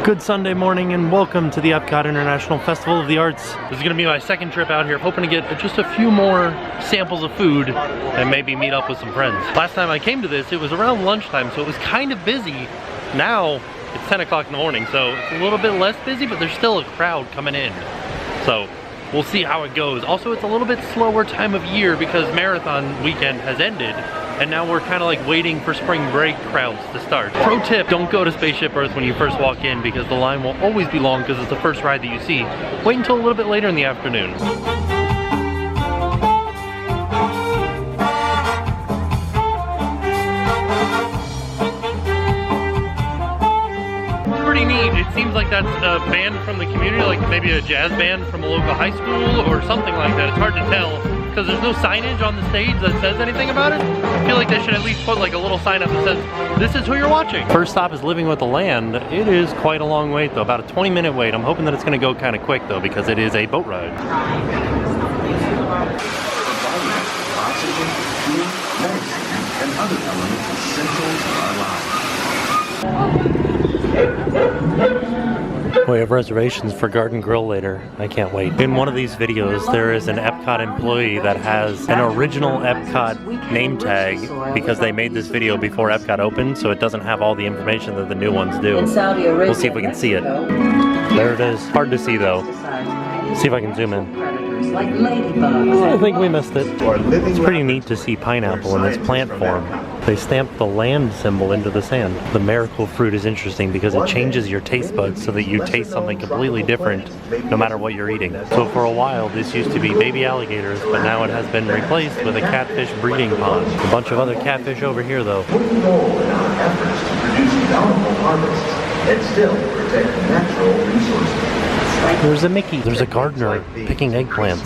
Good Sunday morning and welcome to the EPCOT International Festival of the Arts. This is going to be my second trip out here, hoping to get just a few more samples of food and maybe meet up with some friends. Last time I came to this, it was around lunchtime, so it was kind of busy. Now it's 10 o'clock in the morning, so it's a little bit less busy, but there's still a crowd coming in. So we'll see how it goes. Also, it's a little bit slower time of year because marathon weekend has ended. And now we're kind of like waiting for spring break crowds to start. Pro tip, don't go to Spaceship Earth when you first walk in because the line will always be long because it's the first ride that you see. Wait until a little bit later in the afternoon. It's pretty neat. It seems like that's a band from the community, like maybe a jazz band from a local high school or something like that. It's hard to tell because there's no signage on the stage that says anything about it. I feel like they should at least put like a little sign up that says, this is who you're watching. First stop is Living with the Land. It is quite a long wait though, about a 20-minute wait. I'm hoping that it's gonna go kind of quick though because it is a boat ride. Oxygen, fuel, medicine, and other elements essential to our lives. We have reservations for Garden Grill later. I can't wait. In one of these videos, there is an EPCOT employee that has an original EPCOT name tag because they made this video before EPCOT opened, so it doesn't have all the information that the new ones do. We'll see if we can see it. There it is. Hard to see though. See if I can zoom in. I think we missed it. It's pretty neat to see pineapple in its plant form. They stamped the land symbol into the sand. The miracle fruit is interesting because it changes your taste buds so that you taste something completely different no matter what you're eating. So for a while this used to be baby alligators, but now it has been replaced with a catfish breeding pond. A bunch of other catfish over here though. And still protect natural resources. There's a Mickey. There's a gardener picking eggplants.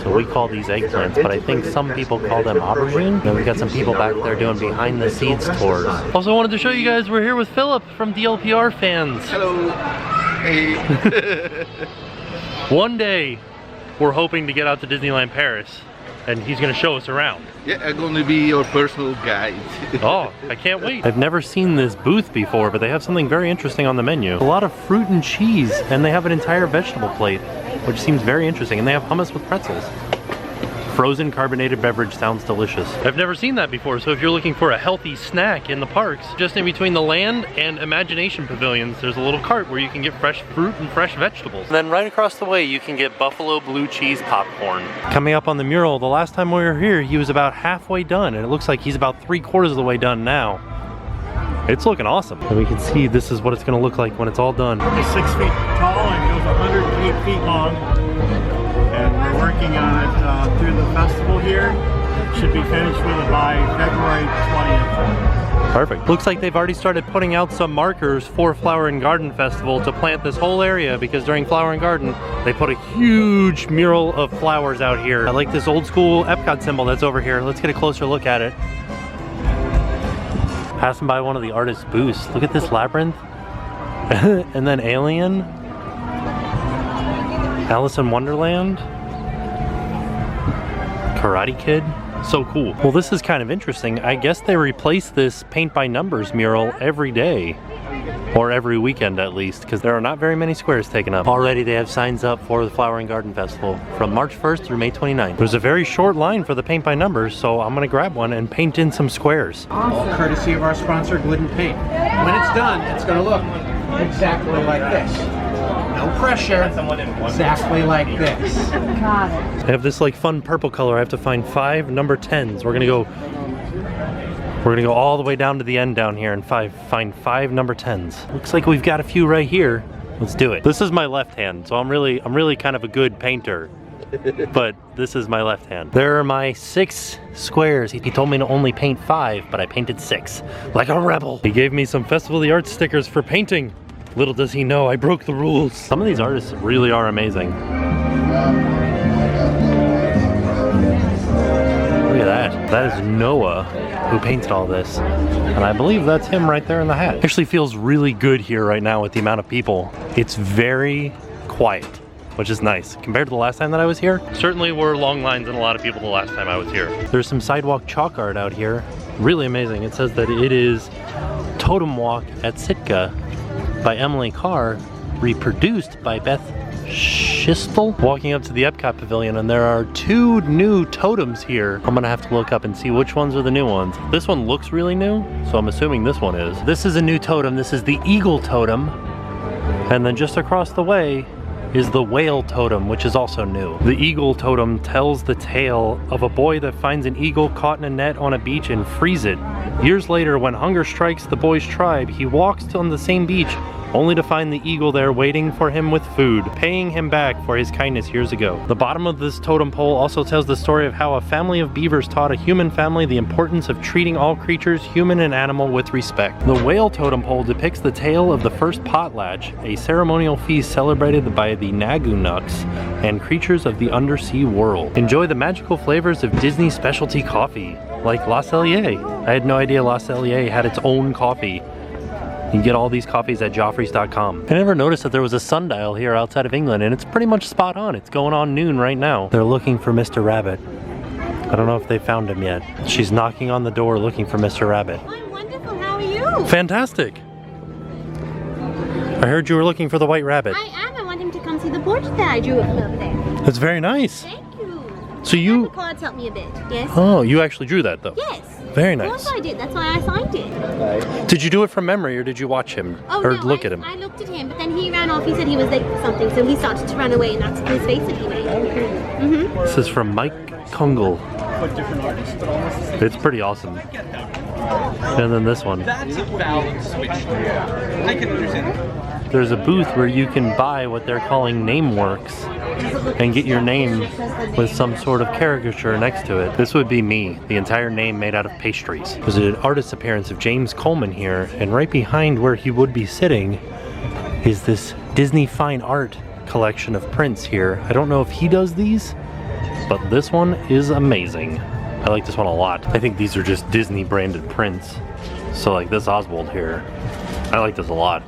So we call these eggplants, but I think some people call them aubergine. And we got some people back there doing behind the seeds tours. Also wanted to show you guys we're here with Philip from DLPR Fans. Hello. Hey. One day we're hoping to get out to Disneyland Paris and he's gonna show us around. Yeah, I'm gonna be your personal guide. Oh, I can't wait. I've never seen this booth before, but they have something very interesting on the menu. A lot of fruit and cheese, and they have an entire vegetable plate, which seems very interesting. And they have hummus with pretzels. Frozen carbonated beverage sounds delicious. I've never seen that before, so if you're looking for a healthy snack in the parks, just in between the land and imagination pavilions, there's a little cart where you can get fresh fruit and fresh vegetables. And then right across the way, you can get buffalo blue cheese popcorn. Coming up on the mural, the last time we were here, he was about halfway done, and it looks like he's about 3/4 of the way done now. It's looking awesome. And we can see this is what it's gonna look like when it's all done. It's 6 feet tall and goes 108 feet long. And we're working on it through the festival here. Should be finished with it by February 20th. Perfect. Looks like they've already started putting out some markers for Flower and Garden Festival to plant this whole area because during Flower and Garden, they put a huge mural of flowers out here. I like this old school EPCOT symbol that's over here. Let's get a closer look at it. Passing by one of the artists' booths. Look at this labyrinth. And then Alien. Alice in Wonderland, Karate Kid, so cool. Well, this is kind of interesting. I guess they replace this paint by numbers mural every day, or every weekend at least, because there are not very many squares taken up. Already they have signs up for the Flower and Garden Festival from March 1st through May 29th. There's a very short line for the paint by numbers, so I'm gonna grab one and paint in some squares. All courtesy of our sponsor, Glidden Paint. When it's done, it's gonna look exactly like this. No pressure, exactly like this. I have this like fun purple color. I have to find 5 number 10s. We're gonna go all the way down to the end down here and find 5 number 10s. Looks like we've got a few right here. Let's do it. This is my left hand, so I'm really kind of a good painter. But this is my left hand. There are my 6 squares. He told me to only paint 5, but I painted 6. Like a rebel. He gave me some Festival of the Arts stickers for painting. Little does he know, I broke the rules. Some of these artists really are amazing. Look at that. That is Noah who painted all this. And I believe that's him right there in the hat. Actually feels really good here right now with the amount of people. It's very quiet, which is nice. Compared to the last time that I was here, certainly were long lines and a lot of people the last time I was here. There's some sidewalk chalk art out here. Really amazing. It says that it is Totem Walk at Sitka by Emily Carr, reproduced by Beth Schistel. Walking up to the EPCOT pavilion, and there are 2 new totems here. I'm gonna have to look up and see which ones are the new ones. This one looks really new, so I'm assuming this one is. This is a new totem. This is the eagle totem. And then just across the way is the whale totem, which is also new. The eagle totem tells the tale of a boy that finds an eagle caught in a net on a beach and frees it. Years later, when hunger strikes the boy's tribe, he walks on the same beach only to find the eagle there waiting for him with food, paying him back for his kindness years ago. The bottom of this totem pole also tells the story of how a family of beavers taught a human family the importance of treating all creatures, human and animal, with respect. The whale totem pole depicts the tale of the first potlatch, a ceremonial feast celebrated by the Nagunuks and creatures of the undersea world. Enjoy the magical flavors of Disney specialty coffee, like La Cellier. I had no idea La Cellier had its own coffee. You can get all these coffees at Joffreys.com. I never noticed that there was a sundial here outside of England, and it's pretty much spot on. It's going on noon right now. They're looking for Mr. Rabbit. I don't know if they found him yet. She's knocking on the door looking for Mr. Rabbit. I'm wonderful, how are you? Fantastic. I heard you were looking for the white rabbit. I am. I want him to come see the portrait that I drew of him over there. That's very nice. Thank you. So you... The cards helped me a bit, yes? Oh, you actually drew that though? Yes. Very Of nice. course I did. That's why I signed it. Did you do it from memory or did you watch him? Oh, or no, look at him? I looked at him, but then he ran off. He said he was late for something, so he started to run away, and that's his face that he made. This is from Mike Kungle. But different artists, but almost the same. It's pretty awesome. And then this one. That's a balance switch. I can understand. There's a booth where you can buy what they're calling name works and get your name with some sort of caricature next to it. This would be me, the entire name made out of pastries. There's an artist appearance of James Coleman here, and right behind where he would be sitting is this Disney fine art collection of prints here. I don't know if he does these, but this one is amazing. I like this one a lot. I think these are just Disney branded prints. So like this Oswald here, I like this a lot.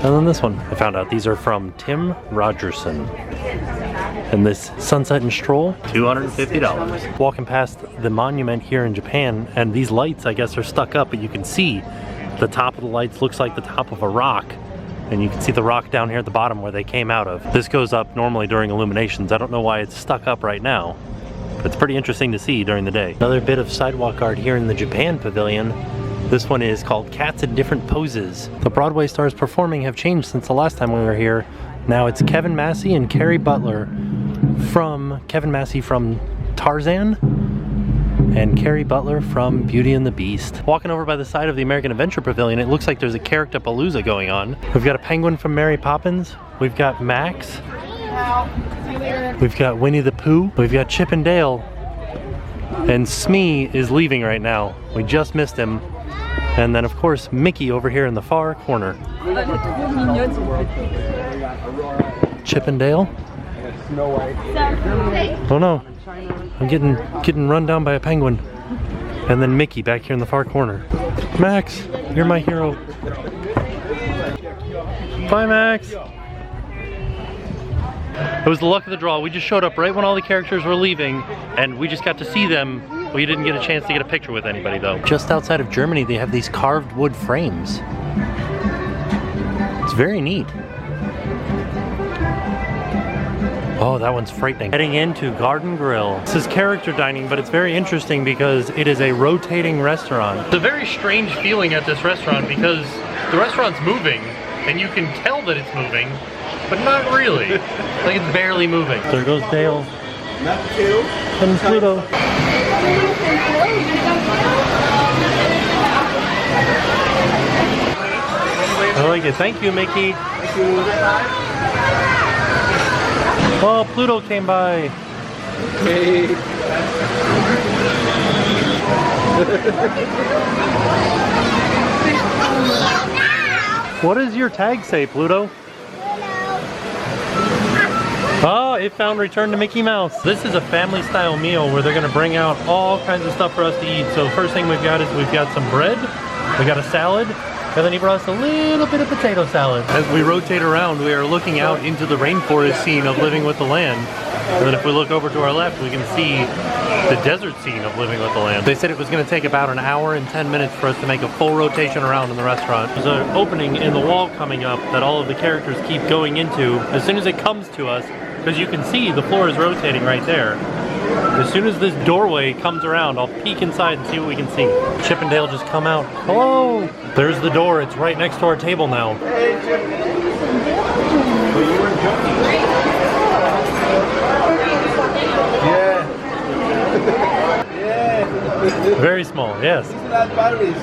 And then this one, I found out these are from Tim Rogerson. And this Sunset and Stroll, $250. Walking past the monument here in Japan, and these lights I guess are stuck up, but you can see the top of the lights looks like the top of a rock. And you can see the rock down here at the bottom where they came out of. This goes up normally during illuminations. I don't know why it's stuck up right now, but it's pretty interesting to see during the day. Another bit of sidewalk art here in the Japan pavilion. This one is called Cats in Different Poses. The Broadway stars performing have changed since the last time we were here. Now it's Kevin Massey and Carrie Butler Kevin Massey from Tarzan and Carrie Butler from Beauty and the Beast. Walking over by the side of the American Adventure Pavilion, it looks like there's a Character-Palooza going on. We've got a penguin from Mary Poppins. We've got Max. We've got Winnie the Pooh. We've got Chip and Dale. And Smee is leaving right now. We just missed him. And then of course Mickey over here in the far corner. Chip and Dale? Oh no, I'm getting run down by a penguin. And then Mickey back here in the far corner. Max, you're my hero. Bye Max. It was the luck of the draw. We just showed up right when all the characters were leaving and we just got to see them. We didn't get a chance to get a picture with anybody though. Just outside of Germany, they have these carved wood frames. It's very neat. Oh, that one's frightening. Heading into Garden Grill. This is character dining, but it's very interesting because it is a rotating restaurant. It's a very strange feeling at this restaurant because the restaurant's moving and you can tell that it's moving, but not really. Like it's barely moving. There goes Dale. And Pluto. I like it. Thank you, Mickey. Oh, Pluto came by. Hey. What does your tag say, Pluto? Oh, it found return to Mickey Mouse. This is a family style meal where they're gonna bring out all kinds of stuff for us to eat. So first thing we've got is we've got some bread, we got a salad, and then he brought us a little bit of potato salad. As we rotate around, we are looking out into the rainforest scene of Living with the Land. And then if we look over to our left, we can see the desert scene of Living with the Land. They said it was going to take about an hour and 10 minutes for us to make a full rotation around in the restaurant. There's an opening in the wall coming up that all of the characters keep going into as soon as it comes to us, because you can see the floor is rotating right there. As soon as this doorway comes around, I'll peek inside and see what we can see. Chip and Dale just come out. Hello! There's the door. It's right next to our table now. Yeah. Yeah. Very small, yes. These are not batteries.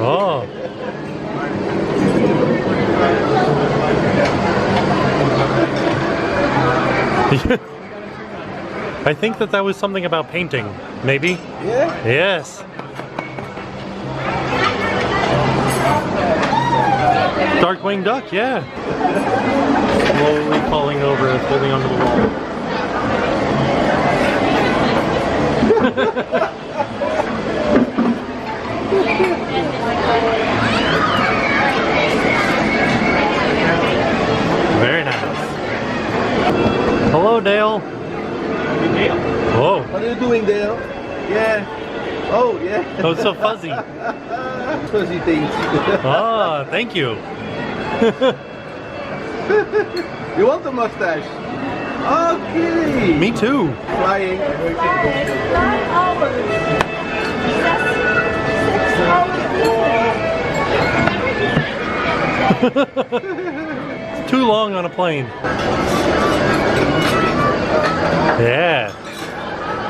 Oh. I think that was something about painting, maybe? Yeah? Yes. Darkwing Duck, yeah. Slowly falling over, holding onto the wall. Very nice. Hello, Dale. Dale. Whoa. What are you doing, Dale? Yeah. Oh, yeah. Oh, it's so fuzzy. Fuzzy things. Ah, thank you. You want the mustache? Oh, kitty. Me too. Flying. It's too long on a plane. Yeah.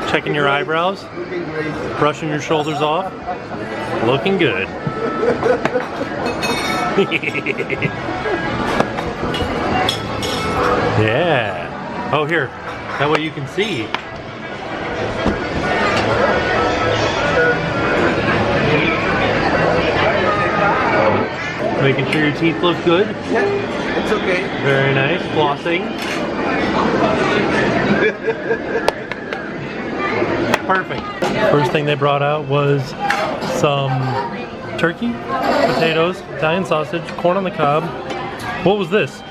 Checking your eyebrows. Looking great. Brushing your shoulders off. Looking good. Yeah. Oh, here. That way you can see. Making sure your teeth look good. Yeah, it's okay. Very nice. Flossing. Perfect. First thing they brought out was some turkey, potatoes, Italian sausage, corn on the cob. What was this?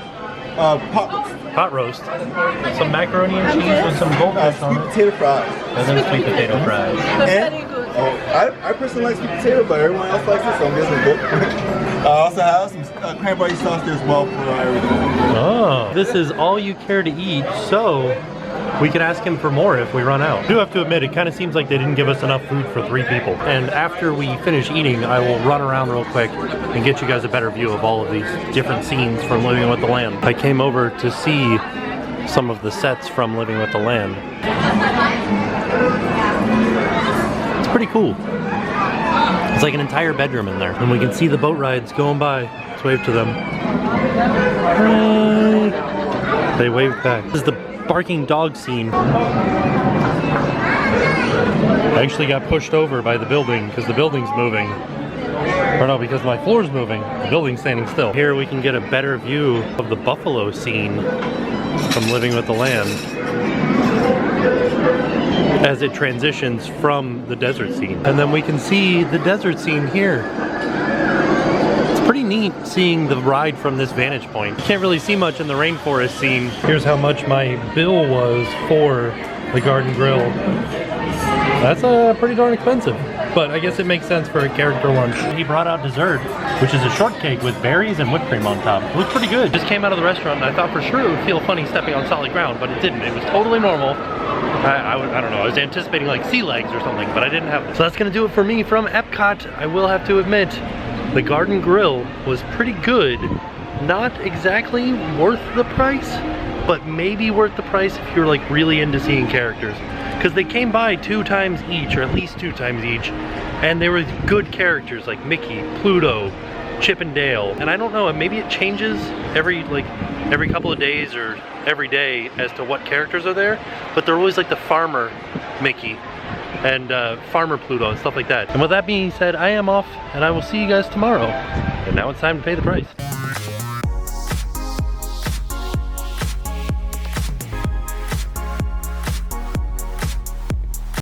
Pot roast. Some macaroni and cheese with some goldfish on it. Potato fries. And then sweet potato fries. I personally like sweet potato, but everyone else likes it, so I'm guessing good. I also have some cranberry sauce there as well for everything. Oh, this is all you care to eat, so we could ask him for more if we run out. I do have to admit, it kind of seems like they didn't give us enough food for 3 people. And after we finish eating, I will run around real quick and get you guys a better view of all of these different scenes from Living with the Land. I came over to see some of the sets from Living with the Land. It's pretty cool. It's like an entire bedroom in there. And we can see the boat rides going by. Let's wave to them. Hi. They wave back. This is the barking dog scene. I actually got pushed over by the building because the building's moving. Or no, because my floor's moving. The building's standing still. Here we can get a better view of the buffalo scene from Living with the Land as it transitions from the desert scene. And then we can see the desert scene here. It's pretty neat seeing the ride from this vantage point. Can't really see much in the rainforest scene. Here's how much my bill was for the garden grill. That's pretty darn expensive, but I guess it makes sense for a character lunch. He brought out dessert, which is a shortcake with berries and whipped cream on top. It looked pretty good. Just came out of the restaurant and I thought for sure it would feel funny stepping on solid ground, but it didn't. It was totally normal. I don't know, I was anticipating like sea legs or something, but I didn't have them. So that's gonna do it for me from EPCOT. I will have to admit, the garden grill was pretty good. Not exactly worth the price, but maybe worth the price if you're like really into seeing characters. Because they came by 2 times each, or at least 2 times each, and they were good characters like Mickey, Pluto, Chip and Dale. And I don't know, maybe it changes every couple of days or every day as to what characters are there, but they're always like the farmer Mickey and farmer Pluto and stuff like that. And with that being said, I am off and I will see you guys tomorrow. And now it's time to pay the price.